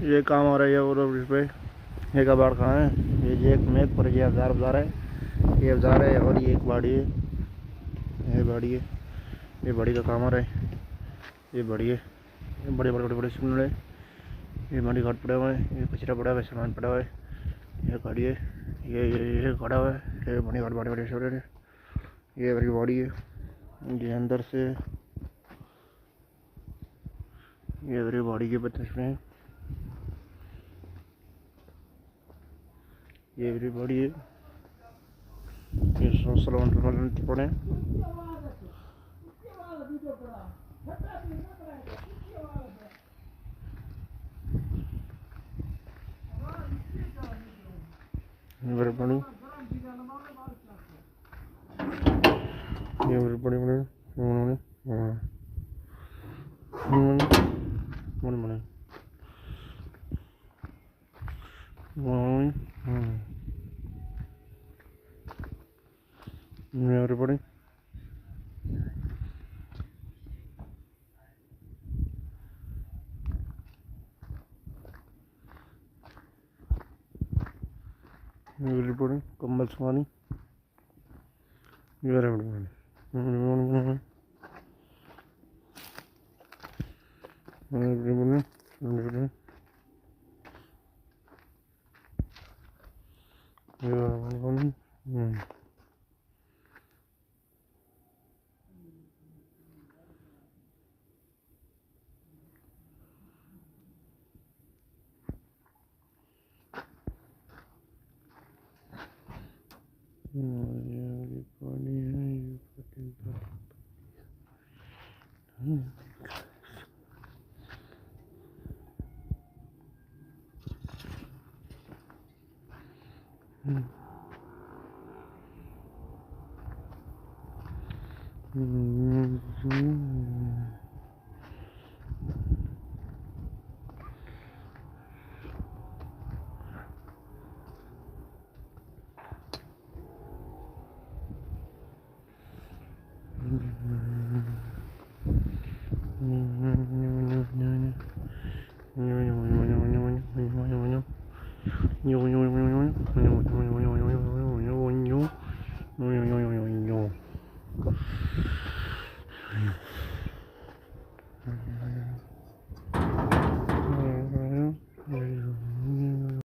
ये काम आ रहा है और इस पे ये कबाड़ कहाँ है। ये एक मेक पर ये अवजार है, ये अवजार है और ये एक बाड़ी है, ये बाड़ी है, ये बाड़ी का काम आ रहा है। ये बाड़ी है, ये बड़े बड़े बड़े बड़े सिग्नल है, ये बाड़ी घाट पड़ा हुआ है, ये कचरा पड़ा हुआ है, सामान पड़ा हुआ है, ये गाड़ी है, ये खड़ा हुआ है, ये बड़ी घाट बड़े बड़े सिग्नल है, ये बड़ी बाड़ी है। ये अंदर से ये बड़ी बाड़ी के बच्चे हैं, ये बड़ी बाड़ी है, ये सलमान पड़े हैं। बड़े बड़े ये बड़े बड़े बड़े everybody everybody कम्बल सुहानी everybody